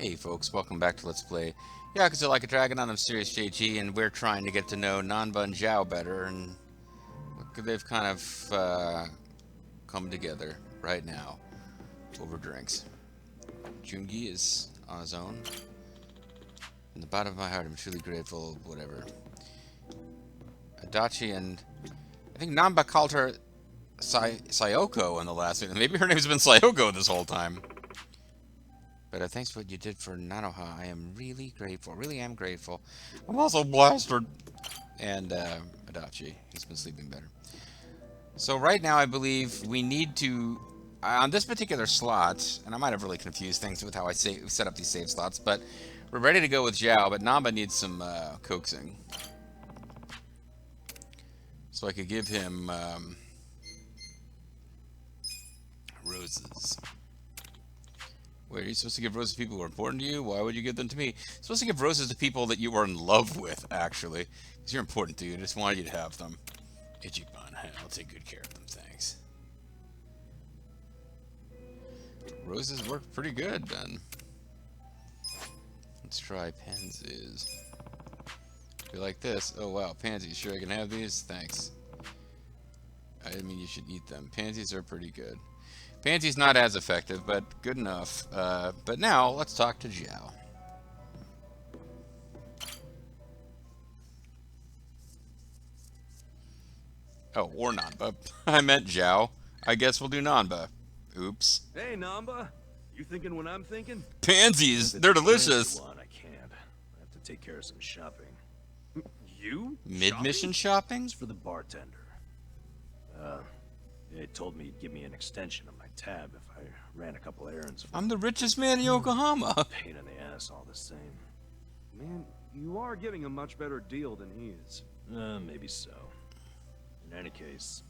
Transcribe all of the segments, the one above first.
Hey folks, welcome back to Let's Play Yakuza Like a Dragon. I'm Serious JG, and we're trying to get to know Nanba and Zhao better, and they've kind of come together right now over drinks. Jungi is on his own. In the bottom of my heart, I'm truly grateful, whatever. Adachi and... I think Nanba called her Sayoko in the last one. Maybe her name's been Sayoko this whole time. But thanks for what you did for Nanoha. I am really grateful. Really am grateful. I'm also blasted. And Adachi. He's been sleeping better. So right now I believe we need to... on this particular slot, and I might have really confused things with how I set up these save slots, but we're ready to go with Zhao, but Namba needs some coaxing. So I could give him roses. Wait, are you supposed to give roses to people who are important to you? Why would you give them to me? You're supposed to give roses to people that you are in love with, actually. Because you're important to you. I just wanted you to have them. Ichiban, I'll take good care of them, thanks. Roses work pretty good, then. Let's try pansies. Be like this. Oh, wow, pansies. Sure I can have these? Thanks. I didn't mean you should eat them. Pansies are pretty good. Pansy's not as effective, but good enough. But now, let's talk to Zhao. Oh, or Nanba. I meant Zhao. I guess we'll do Nanba. Oops. Hey, Namba. You thinking what I'm thinking? Pansies! They're delicious! I can't. I have to take care of some shopping. You? Mid-mission shopping? It's for the bartender. They told me he'd give me an extension on my tab if I ran a couple errands for I'm the richest man in Yokohama. pain in the ass all the same. Man, you are getting a much better deal than he is. Maybe so. In any case,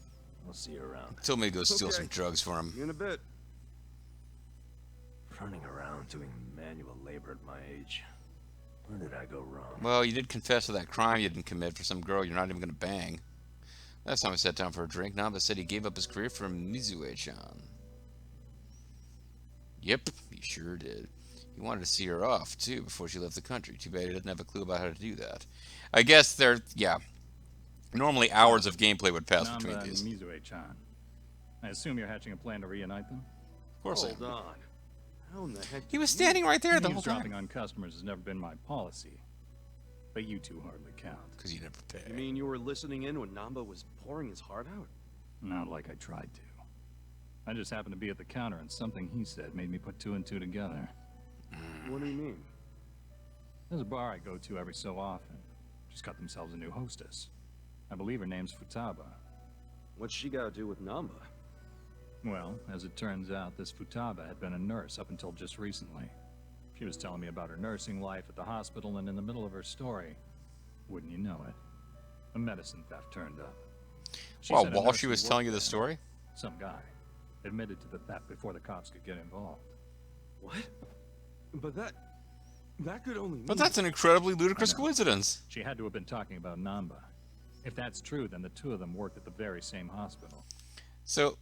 I'll see you around. Told me to go steal some drugs for him. In a bit. Running around doing manual labor at my age. Where did I go wrong? Well, you did confess to that crime you didn't commit for some girl you're not even going to bang. Last time I sat down for a drink, Namba said he gave up his career for Mizue-chan. Yep, he sure did. He wanted to see her off, too, before she left the country. Too bad he doesn't have a clue about how to do that. I guess yeah. Normally hours of gameplay would pass between these. Mizue-chan. I assume you're hatching a plan to reunite them? Of course I am. Hold on. How in the heck He was standing right there the whole Eavesdropping time. on customers has never been my policy. But you two hardly count. Because you never pay. You mean you were listening in when Namba was pouring his heart out? Not like I tried to. I just happened to be at the counter and something he said made me put two and two together. What do you mean? There's a bar I go to every so often. Just got themselves a new hostess. I believe her name's Futaba. What's she got to do with Namba? Well, as it turns out, this Futaba had been a nurse up until just recently. She was telling me about her nursing life at the hospital, and in the middle of her story, wouldn't you know it, a medicine theft turned up. Well, said a while nurse she who was worked telling you the there, story? some guy, admitted to the theft before the cops could get involved. What? But that could only mean... But that's an incredibly ludicrous coincidence. She had to have been talking about Namba. If that's true, then the two of them worked at the very same hospital. So,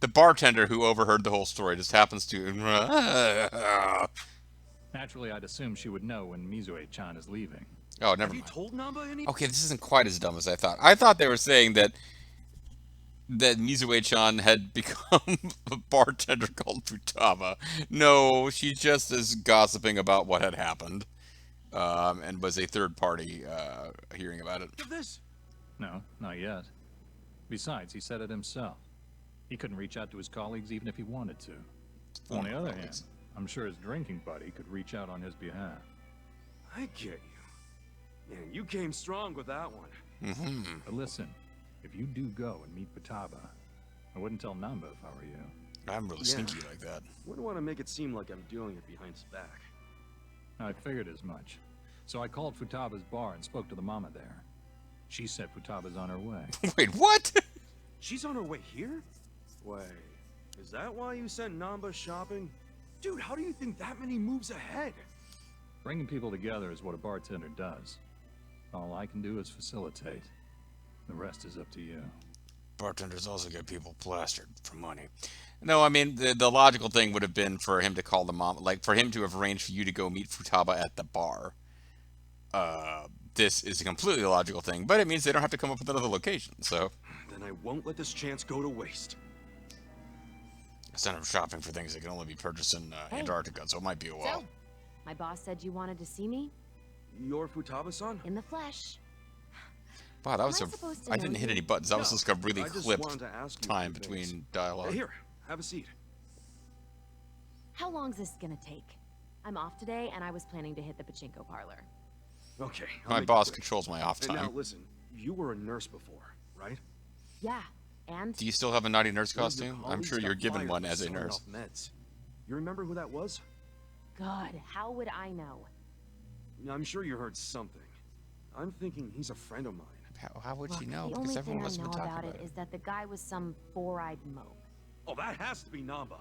the bartender who overheard the whole story just happens to... Naturally, I'd assume she would know when Mizue-chan is leaving. Oh, never Have you mind. told Namba anything? Okay, this isn't quite as dumb as I thought. I thought they were saying that Mizue-chan had become a bartender called Futaba. No, she just is gossiping about what had happened, and was a third party hearing about it. This? No, not yet. Besides, he said it himself. He couldn't reach out to his colleagues even if he wanted to. On the other hand, I'm sure his drinking buddy could reach out on his behalf. I get you. Man, you came strong with that one. Mm-hmm. But listen, if you do go and meet Futaba, I wouldn't tell Namba if I were you. I'm really sneaky like that. Wouldn't want to make it seem like I'm doing it behind his back. I figured as much. So I called Futaba's bar and spoke to the mama there. She said Futaba's on her way. Wait, what? She's on her way here? Wait, is that why you sent Namba shopping? Dude, how do you think that many moves ahead? Bringing people together is what a bartender does. All I can do is facilitate. The rest is up to you. Bartenders also get people plastered for money. No, I mean the logical thing would have been for him to call the mom, like for him to have arranged for you to go meet Futaba at the bar. This is a completely illogical thing, but it means they don't have to come up with another location. So Then I won't let this chance go to waste. instead of shopping for things that can only be purchased in Hey. Antarctica, so it might be a while. So, my boss said you wanted to see me You're Futaba-san? in the flesh. Wow, that was Am I supposed to I know didn't hit you? any buttons. That was No, just like a really I just clipped wanted to ask you a time few things. between dialogue. Here, have a seat. How long's this gonna take? I'm off today, and I was planning to hit the pachinko parlor. Okay. I'll My make it boss quick. controls my off And now time. listen, you were a nurse before, right? Yeah, and Do you still have a naughty nurse One of your costume? I'm colleagues sure got you're given fired one for as a selling nurse. off meds. You remember who that was? God, how would I know? I'm sure you heard something. I'm thinking he's a friend of mine. How would Look, she know? the Because only everyone thing I must have know been talking about about it it. is that the guy was some four-eyed mope. Oh, that has to be Namba.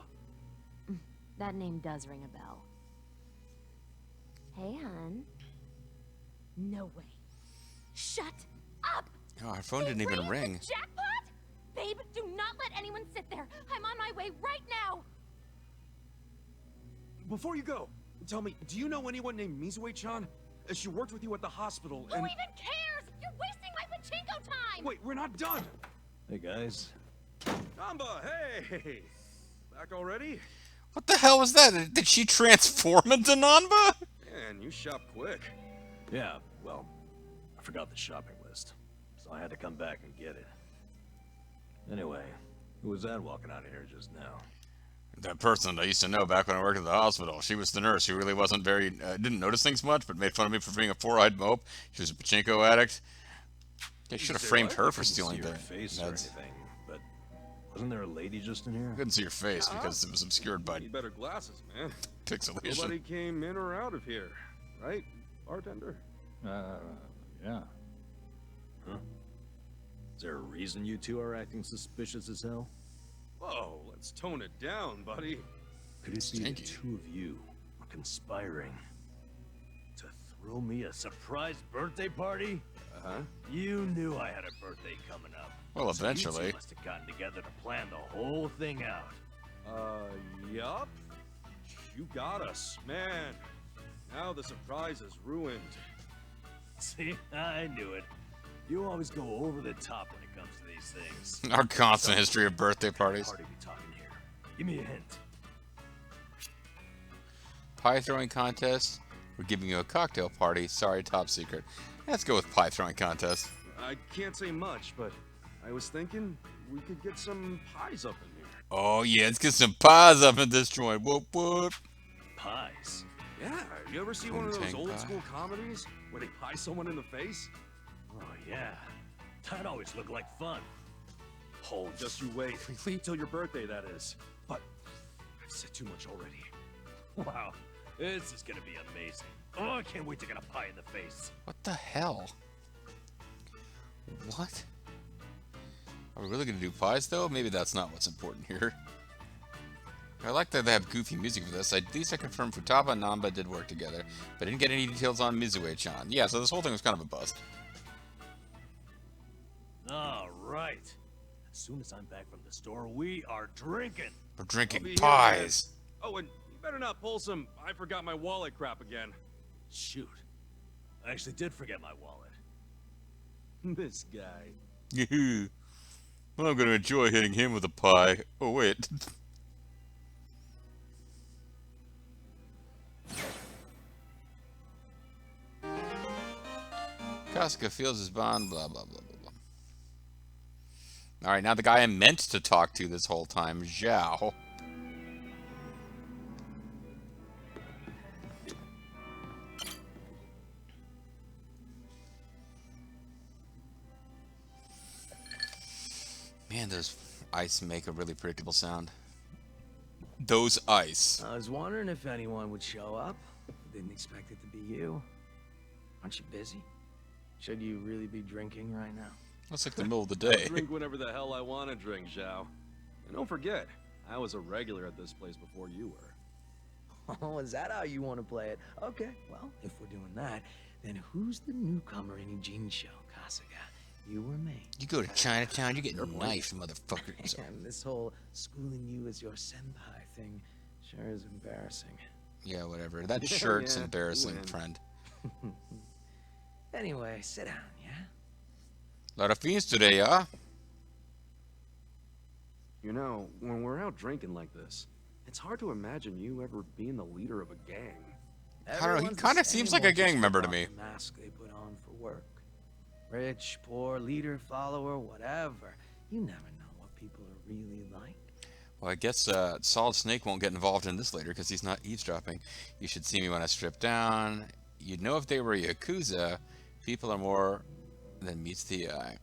That name does ring a bell. Hey, hon. No way. Shut up! Oh, her phone You didn't even ran the ring. Jackpot? Babe, do not let anyone sit there. I'm on my way right now. Before you go, tell me, do you know anyone named Mizue-chan? She worked with you at the hospital Who and... even cares? You're wasting my pachinko time! Wait, we're not done! Hey, guys. Namba, hey! Back already? What the hell was that? Did she transform into Nanba? Man, you shop quick. Yeah, well, I forgot the shopping list, so I had to come back and get it. Anyway, who was that walking out of here just now? That person I used to know back when I worked at the hospital. She was the nurse. She really wasn't very, didn't notice things much, but made fun of me for being a four-eyed mope. She was a pachinko addict. They should have Say framed what? her I for couldn't stealing see the her face or meds. anything, but wasn't there a lady just in here? I couldn't see your face because it was obscured by Need better glasses, man. pixelation. Nobody came in or out of here, right, bartender? Yeah. Is there a reason you two are acting suspicious as hell? Whoa, let's tone it down, buddy. Could it be Stinky. the two of you are conspiring to throw me a surprise birthday party? Uh-huh. You knew I had a birthday coming up. Well, So you eventually. two must have gotten together to plan the whole thing out. Yup. You got us, man. Now the surprise is ruined. See, I knew it. You always go over the top when it comes to these things. Our constant history of birthday parties. Party we talking here? Give me a hint. Pie throwing contest. We're giving you a cocktail party. Sorry, top secret. Let's go with pie throwing contest. I can't say much, but I was thinking we could get some pies up in here. Oh yeah, let's get some pies up in this joint. Whoop whoop. Pies. Yeah, you ever see one of those Poontang old pie. school comedies where they pie someone in the face? Oh yeah. That always looked like fun. Oh, just you wait. Till your birthday, that is. But I've said too much already. Wow. This is gonna be amazing. Oh, I can't wait to get a pie in the face. What the hell? What? Are we really gonna do pies though? Maybe that's not what's important here. I like that they have goofy music for this. At least I confirmed Futaba and Namba did work together, but I didn't get any details on Mizue-chan. Yeah, so this whole thing was kind of a bust. All right. As soon as I'm back from the store, we are drinking. We're I'll drinking be here, pies. Oh, and you better not pull some I forgot my wallet crap again. Shoot. I actually did forget my wallet. This guy. Yoo-hoo. Well, I'm gonna enjoy hitting him with a pie. Oh wait. Kasuga feels his bond, blah blah blah blah blah. Alright, now the guy I meant to talk to this whole time, Zhao. Man, those ice make a really predictable sound. Those ice. I was wondering if anyone would show up. Didn't expect it to be you. Aren't you busy? Should you really be drinking right now? Looks like the middle of the I'll day. drink whenever the hell I want to drink, Zhao. And don't forget, I was a regular at this place before you were. Oh, is that how you want to play it? Okay, well, if we're doing that, then who's the newcomer in Ijin show, Kasuga? you or me. You go to Chinatown, you get knifed, motherfucker. And this whole schooling you as your senpai thing sure is embarrassing. Yeah, whatever. That Yeah, shirt's yeah, embarrassing, you win. friend. Anyway, sit down, yeah? Lot of fiends today, huh? You know, when we're out drinking like this, it's hard to imagine you ever being the leader of a gang. I don't know, he Everyone's the kinda same, seems like a won't just gang member to put me. off the mask they put on for work. Rich, poor, leader, follower, whatever. You never know what people are really like. Well, I guess Solid Snake won't get involved in this later because he's not eavesdropping. You should see me when I strip down. You'd know if they were Yakuza. People are more than meets the eye.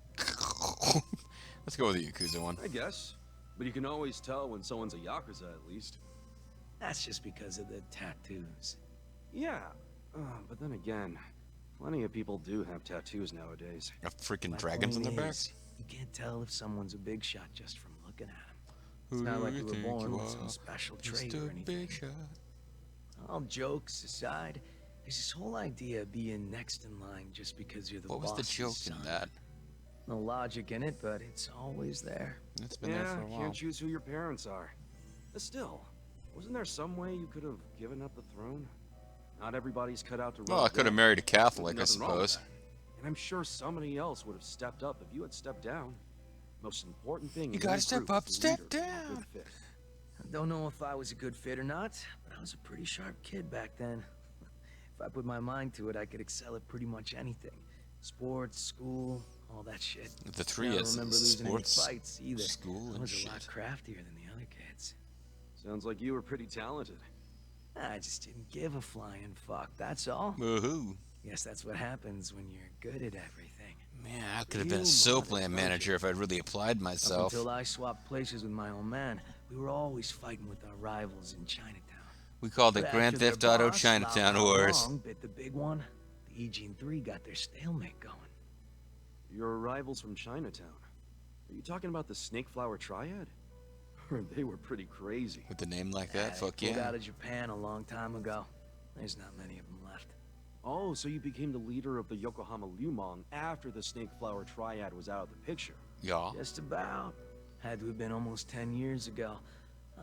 Let's go with the Yakuza one. I guess. But you can always tell when someone's a Yakuza, at least. That's just because of the tattoos. Yeah. But then again, plenty of people do have tattoos nowadays. Got freaking My dragons on their point backs. is, you can't tell if someone's a big shot just from looking at him. It's not like you were born with some special trait or anything. Big shot. All jokes aside, there's this whole idea of being next in line just because you're the What was the boss's joke son. in that? No logic in it, but it's always there. It's been there Yeah, for a while. can't choose who your parents are. But still, wasn't there some way you could have given up the throne? Not everybody's cut out to run. Well, I could have married a Catholic, I Nothing wrong with suppose. that. And I'm sure somebody else would have stepped up if you had stepped down. Most important thing You in gotta any step group up, is the step leader, down. good fit. I don't know if I was a good fit or not, but I was a pretty sharp kid back then. If I put my mind to it, I could excel at pretty much anything. Sports, school, all that shit. The three I don't is remember losing any sports, fights either. school, I and was a shit. lot craftier than the other kids. Sounds like you were pretty talented. I just didn't give a flying fuck, that's all. Woohoo. Guess that's what happens when you're good at everything. Man, I could have been a soapland manager if I'd really applied Up myself. until I swapped places with my old man, we were always fighting with our rivals in Chinatown. We called it But Grand after their Theft Auto boss, Chinatown Lao Wars. Long bit the big one. The Egene 3 got their stalemate going. Your rivals from Chinatown. Are you talking about the Snake Flower Triad? They were pretty crazy. With a name like Nah, that, they fuck pulled yeah. out of Japan a long time ago. There's not many of them left. Oh, so you became the leader of the Yokohama Lumong after the Snake Flower Triad was out of the picture. Yeah. Just about. Had to have been almost 10 years ago.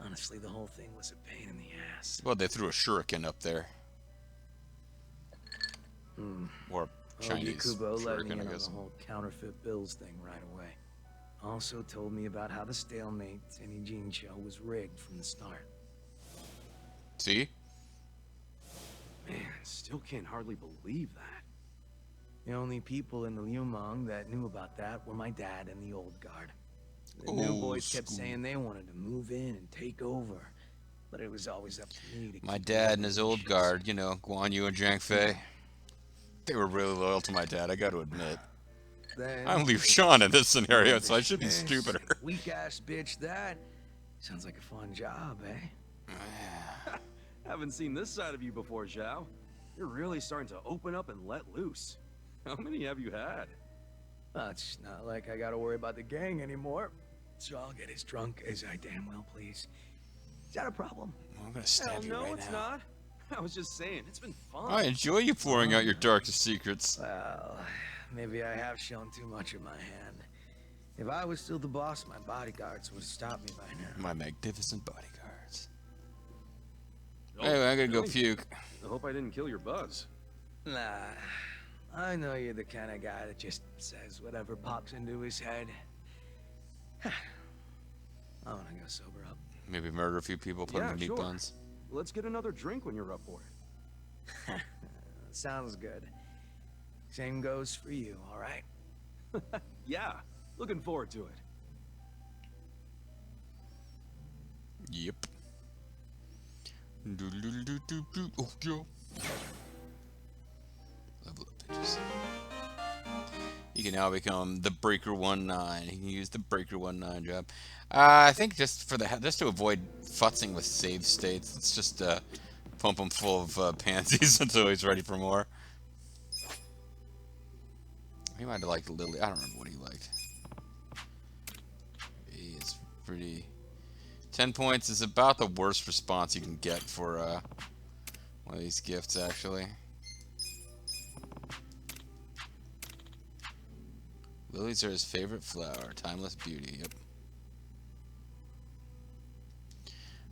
Honestly, the whole thing was a pain in the ass. Well, they threw a shuriken up there. Or Chinese Yakubo let me shuriken, in I on guess. the whole counterfeit bills thing right away. Also told me about how the stalemate in Egene show was rigged from the start. See? Man, still can't hardly believe that. The only people in the Lumong that knew about that were my dad and the old guard. The new Old boys kept school. saying they wanted to move in and take over, but it was always up to me to My keep dad the and his old relations. guard, you know, Guan Yu and Zhang Fei. They were really loyal to my dad, I gotta admit. Then I'm Liu Shan in this scenario, so I should be this stupider. Weak ass bitch that. Sounds like a fun job, eh? Haven't seen this side of you before, Zhao. You're really starting to open up and let loose. How many have you had? Well, it's not like I gotta worry about the gang anymore. So I'll get as drunk as I damn well please. Is that a problem? I'm gonna Hell stab you no, right it's now. not. I was just saying, it's been fun. I enjoy you pouring out your darkest secrets. Well, maybe I have shown too much of my hand. If I was still the boss, my bodyguards would have stopped me by now. My magnificent bodyguards. Oh, Anyway, I'm gonna go really? puke. I hope I didn't kill your buzz. Nah, I know you're the kind of guy that just says whatever pops into his head. I wanna go sober up. Maybe murder a few people, put them Yeah, in meat sure. buns. Let's get another drink when you're up for it. Sounds good. Same goes for you, alright? Yeah, looking forward to it. Yep. Do-do-do-do-do. Oh, yo. Level up, bitches. You can now become the Breaker 19. You can use the Breaker 19 job. I think just for just to avoid futzing with save states, let's just pump him full of pansies until he's ready for more. He might have liked Lily. I don't remember what he liked. It's pretty. 10 points is about the worst response you can get for one of these gifts, actually. Lilies are his favorite flower. Timeless beauty. Yep.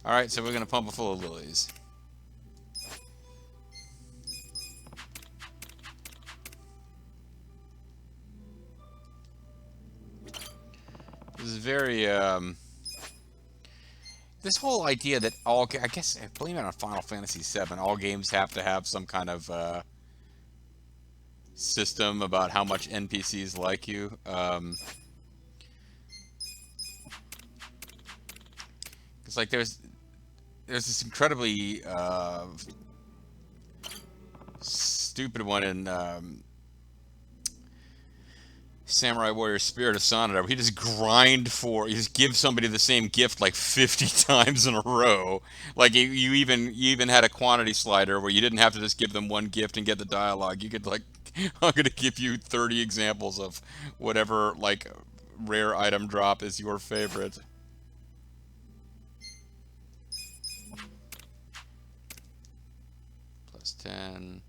Alright, so we're going to pump it full of lilies. This is very, this whole idea that I guess, I blame it on Final Fantasy VII, all games have to have some kind of, system about how much NPCs like you. It's like there's this incredibly, stupid one in, Samurai Warrior Spirit of Sonata, where he just he just give somebody the same gift like 50 times in a row. Like you even had a quantity slider where you didn't have to just give them one gift and get the dialogue. You could like, I'm gonna give you 30 examples of whatever like rare item drop is your favorite. Plus 10.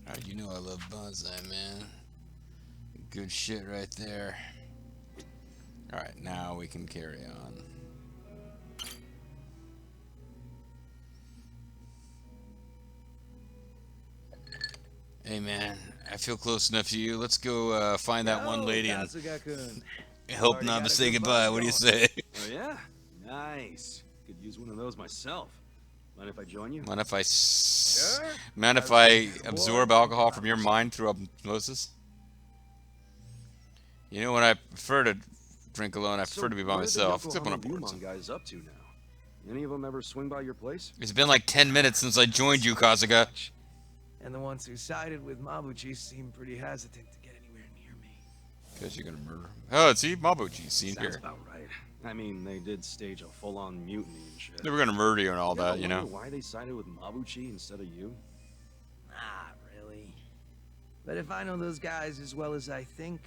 Alright, you know I love bonsai, man. Good shit right there. Alright, now we can carry on. Hey man, I feel close enough to you. Let's go find that one lady and help Namba say goodbye. What do you say? Oh yeah? Nice. Could use one of those myself. Mind if I join you? Mind if mind if I absorb alcohol from your mind through osmosis? You know, when I prefer to drink alone, I prefer to be by myself, except when I'm bored. What are the guys up to now? Any of them ever swing by your place? It's been like 10 minutes since I joined you, Kazuga. And the ones who sided with Mabuchi seem pretty hesitant to get anywhere near me. Because you're gonna murder him. Oh, see, Mabuchi, seen Sounds here. about right. I mean, they did stage a full-on mutiny and shit. They were gonna murder you and all that, you know. Why they sided with Mabuchi instead of you? Not really. But if I know those guys as well as I think,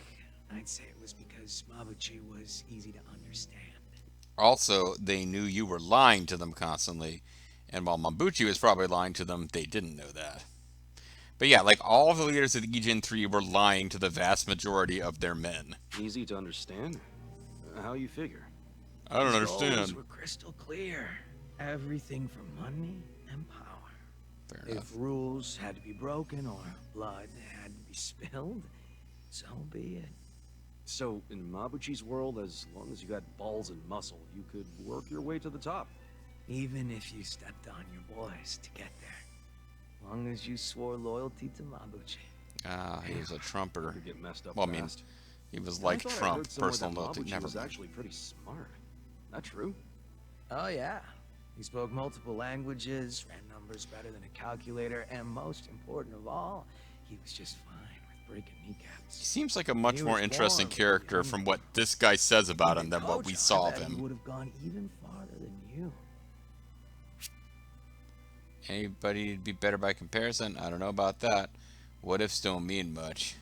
I'd say it was because Mabuchi was easy to understand. Also, they knew you were lying to them constantly, and while Mabuchi was probably lying to them, they didn't know that. But yeah, like all the leaders of the Egen 3 were lying to the vast majority of their men. Easy to understand? How you figure? I don't His goals understand. were crystal clear. Everything from money and power. Fair If enough. rules had to be broken or blood had to be spilled, so be it. So, in Mabuchi's world, as long as you had balls and muscle, you could work your way to the top. Even if you stepped on your boys to get there. As long as you swore loyalty to Mabuchi. Ah, he was a Trumper. Could get messed up Well, I mean, fast. he was I like thought I Trump, heard somewhere personal that loyalty. Mabuchi Never was mind. actually pretty smart. That true? Oh yeah. He spoke multiple languages, ran numbers better than a calculator, and most important of all, he was just fine with breaking kneecaps. He seems like a much He more was interesting born character with from what this guy says about him than what Coach, we I saw of bet He him. would have gone even farther than you. Anybody be better by comparison? I don't know about that. What ifs don't mean much.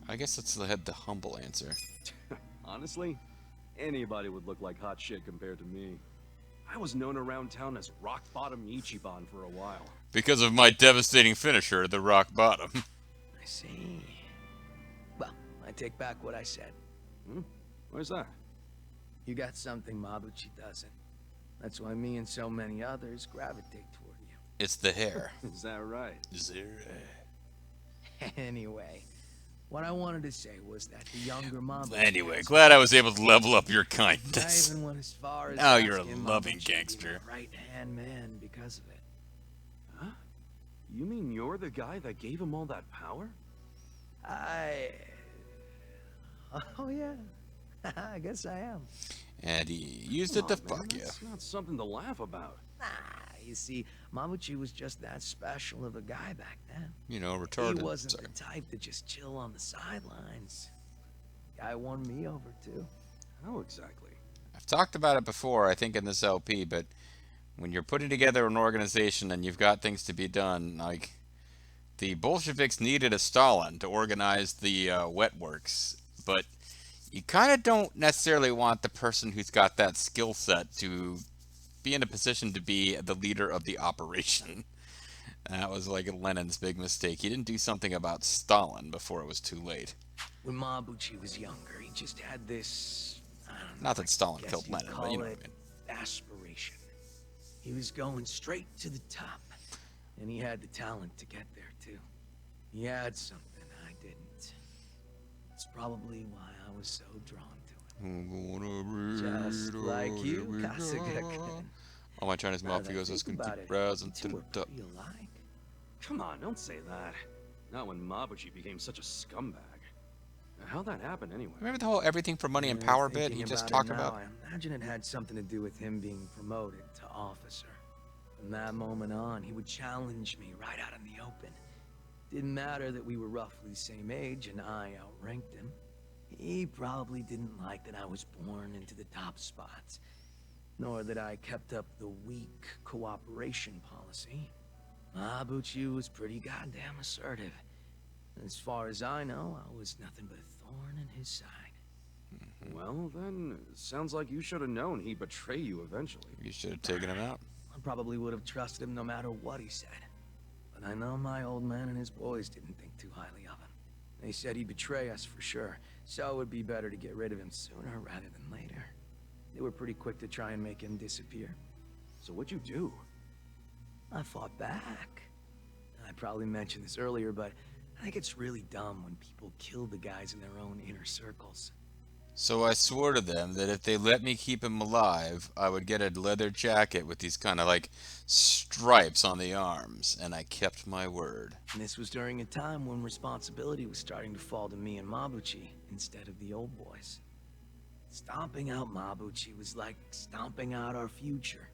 I guess let's head the humble answer. Honestly, anybody would look like hot shit compared to me. I was known around town as Rock Bottom Ichiban for a while. Because of my devastating finisher, the rock bottom. I see. Well, I take back what I said. Where's that? You got something Mabuchi doesn't. That's why me and so many others gravitate toward you. It's the hair. Is that right? Anyway, what I wanted to say was that the younger Mabuchi... Anyway, glad I was able to level up your I kindness. even went as far as Now you're a asking loving Mabuchi to be gangster. my right-hand man because of it. Huh? You mean you're the guy that gave him all that power? Oh yeah. I guess I am. And he used it Come to on, man, fuck you. That's not something to laugh about. You see, Mabuchi was just that special of a guy back then. You know, retarded. He wasn't Sorry. the type to just chill on the sidelines. Guy won me over too. How exactly? I've talked about it before, I think, in this LP, but when you're putting together an organization and you've got things to be done, like the Bolsheviks needed a Stalin to organize the wet works, but you kind of don't necessarily want the person who's got that skill set to be in a position to be the leader of the operation. That was like Lenin's big mistake. He didn't do something about Stalin before it was too late. When Mabuchi was younger, he just had this, I don't know, Not that Stalin I guess killed you'd Lenin, but you know call what it I mean. aspiration. He was going straight to the top, and he had the talent to get there too. He had something I didn't. It's probably why I was so drawn to him. Just like you, Kasagek. All my Chinese Now that I mafiosos think can about keep it, browsing you two to were the top. pretty alike. Come on, don't say that. Not when Mabuchi became such a scumbag. How'd that happen anyway? Remember the whole everything for money and power bit he just talked about? I imagine it had something to do with him being promoted to officer. From that moment on, he would challenge me right out in the open. Didn't matter that we were roughly the same age and I outranked him. He probably didn't like that I was born into the top spots, nor that I kept up the weak cooperation policy. Mabuchi was pretty goddamn assertive. As far as I know, I was nothing but a thorn in his side. Well, then, sounds like you should have known he'd betray you eventually. You should have taken him out. I probably would have trusted him no matter what he said. But I know my old man and his boys didn't think too highly of him. They said he'd betray us for sure, so it would be better to get rid of him sooner rather than later. They were pretty quick to try and make him disappear. So what'd you do? I fought back. I probably mentioned this earlier, but I think it's really dumb when people kill the guys in their own inner circles. So I swore to them that if they let me keep him alive, I would get a leather jacket with these kind of like stripes on the arms, and I kept my word. And this was during a time when responsibility was starting to fall to me and Mabuchi instead of the old boys. Stomping out Mabuchi was like stomping out our future.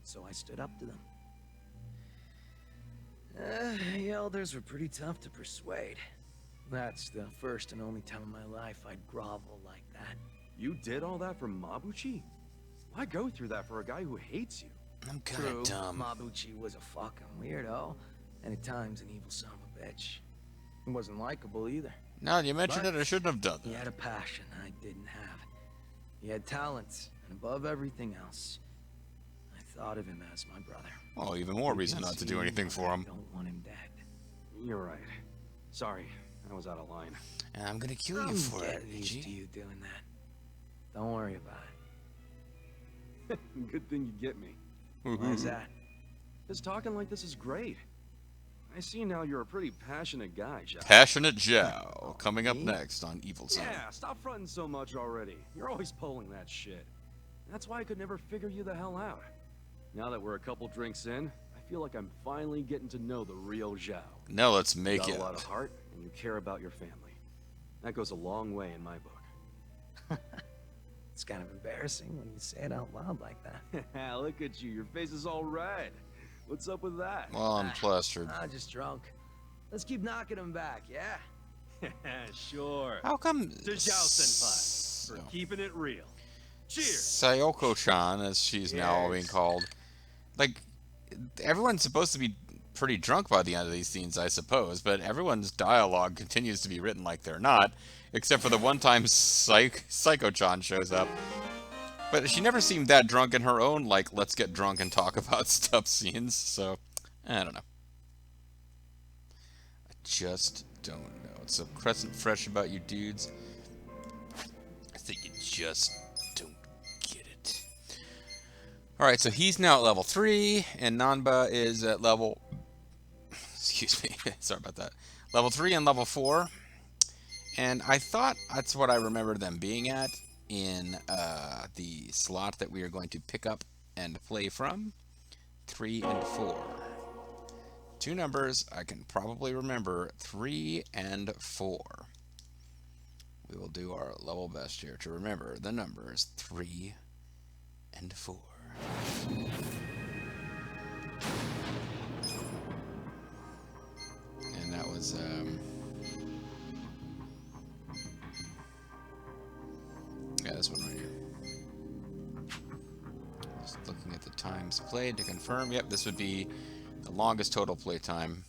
So I stood up to them. The elders were pretty tough to persuade. That's the first and only time in my life I'd grovel like that. You did all that for Mabuchi? Why go through that for a guy who hates you? I'm kind of dumb. Mabuchi was a fucking weirdo, and at times an evil son of a bitch. He wasn't likable either. Now you mentioned But it, I shouldn't have done He had that. a passion I didn't have. He had talent, and above everything else, I thought of him as my brother. Well, even more You reason can not to see do anything why for I him. don't want him dead. You're right. Sorry, I was out of line. And I'm gonna kill you I'm for it, getting used to Iggy. you doing that. Don't worry about it. Good thing you get me. Why is that? This talking like this is great. I see now you're a pretty passionate guy, Jack. Passionate Joe, coming up Me? next on Evil Zone. Yeah, stop fronting so much already. You're always pulling that shit. That's why I could never figure you the hell out. Now that we're a couple drinks in, I feel like I'm finally getting to know the real Zhao. Now let's You make got it. a lot of heart, and you care about your family. That goes a long way in my book. It's kind of embarrassing when you say it out loud like that. Look at you, your face is all red. What's up with that? Well, I'm plastered. I'm just drunk. Let's keep knocking him back, yeah? Sure. How come To Zhao Senpai, for keeping it real. Cheers! Sayoko-chan, as she's now being called, like, everyone's supposed to be pretty drunk by the end of these scenes, I suppose, but everyone's dialogue continues to be written like they're not, except for the one time Psycho-chan shows up. But she never seemed that drunk in her own, like, let's get drunk and talk about stuff scenes, so, I don't know. I just don't know. It's so crescent fresh about you dudes. I think you just don't get it. Alright, so he's now at level 3, and Nanba is at level... Excuse me, sorry about that. Level 3 and level 4. And I thought that's what I remember them being at in the slot that we are going to pick up and play from. 3 and 4. Two numbers I can probably remember, 3 and 4. We will do our level best here to remember the numbers 3 and 4. And that was yeah, this one right here. Just looking at the times played to confirm. Yep, this would be the longest total play time.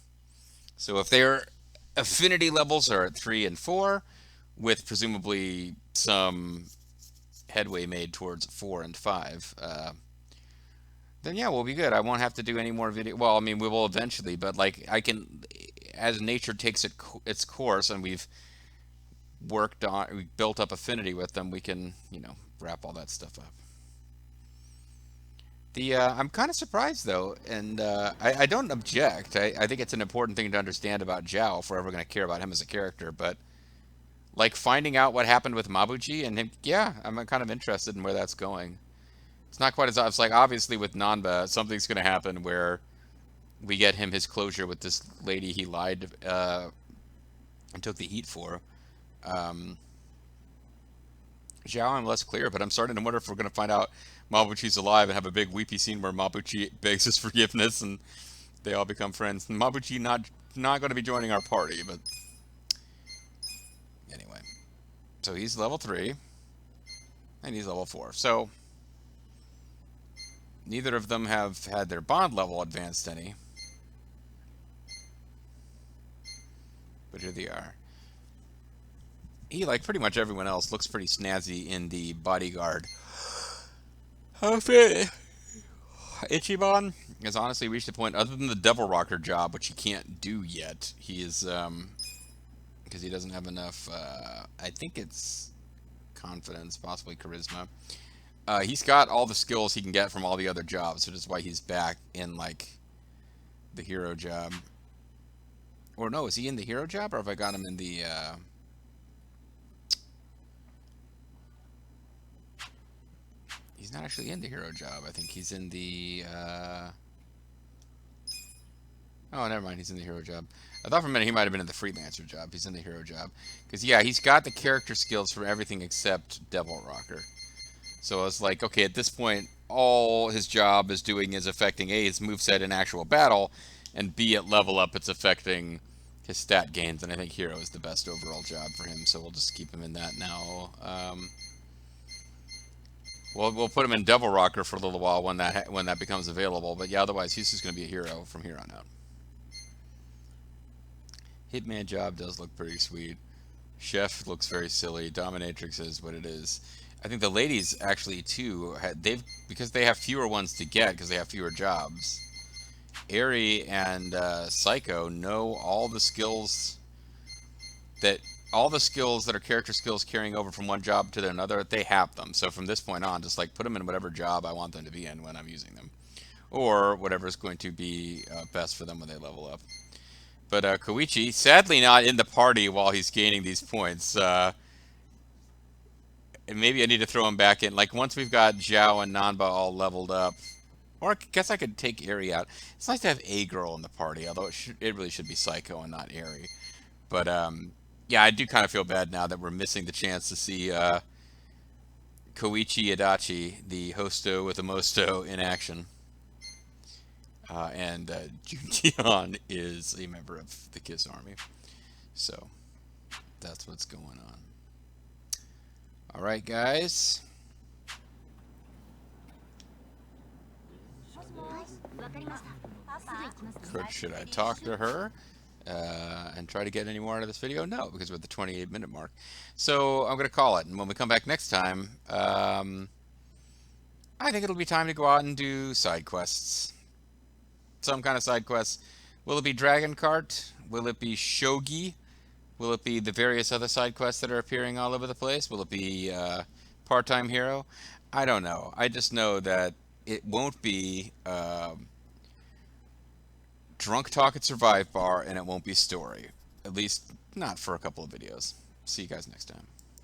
So if their affinity levels are at 3 and 4, with presumably some headway made towards 4 and 5, then yeah, we'll be good. I won't have to do any more video. Well, I mean, we will eventually, but like I can, as nature takes its course, and we built up affinity with them, we can, wrap all that stuff up. I'm kind of surprised though, and I don't object. I think it's an important thing to understand about Zhao if we're ever going to care about him as a character. But like finding out what happened with Mabuchi and him, yeah, I'm kind of interested in where that's going. It's not quite as obvious. Like obviously with Nanba, something's going to happen where we get him his closure with this lady he lied and took the heat for. Um, Zhao, I'm less clear, but I'm starting to wonder if we're going to find out Mabuchi's alive and have a big weepy scene where Mabuchi begs his forgiveness and they all become friends. And Mabuchi not going to be joining our party, but anyway. So he's level 3 and he's level 4. So neither of them have had their bond level advanced any. But here they are. He, like pretty much everyone else, looks pretty snazzy in the bodyguard outfit. Ichiban has honestly reached a point, other than the Devil Rocker job, which he can't do yet. He is, because he doesn't have enough, I think it's confidence, possibly charisma. He's got all the skills he can get from all the other jobs, which is why he's back in, like, the hero job. Or no, is he in the hero job, or have I got him in the, He's not actually in the hero job. I think he's in the, Oh, never mind. He's in the hero job. I thought for a minute he might have been in the freelancer job. He's in the hero job. Because, yeah, he's got the character skills for everything except Devil Rocker. So I was like, okay, at this point, all his job is doing is affecting A, his moveset in actual battle, and B, at level up, it's affecting his stat gains. And I think hero is the best overall job for him. So we'll just keep him in that now. We'll put him in Devil Rocker for a little while when that becomes available. But yeah, otherwise he's just going to be a hero from here on out. Hitman job does look pretty sweet. Chef looks very silly. Dominatrix is what it is. I think the ladies actually too because they have fewer ones to get because they have fewer jobs. Eri and Psycho know all the skills that are character skills carrying over from one job to another. They have them. So from this point on, just like put them in whatever job I want them to be in when I'm using them, or whatever is going to be best for them when they level up. But Koichi, sadly not in the party while he's gaining these points. And maybe I need to throw him back in. Like, once we've got Zhao and Nanba all leveled up. Or I guess I could take Eri out. It's nice to have a girl in the party, although it really should be Psycho and not Eri. But, yeah, I do kind of feel bad now that we're missing the chance to see Koichi Adachi, the hosto with a mosto, in action. And Juntian is a member of the Kiss Army. So, that's what's going on. Alright, guys. Should I talk to her and try to get any more out of this video? No, because we're at the 28-minute mark. So, I'm going to call it. And when we come back next time, I think it'll be time to go out and do side quests. Some kind of side quests. Will it be Dragon Cart? Will it be Shogi? Will it be the various other side quests that are appearing all over the place? Will it be Part-Time Hero? I don't know. I just know that it won't be Drunk Talk at Survive Bar, and it won't be Story. At least not for a couple of videos. See you guys next time.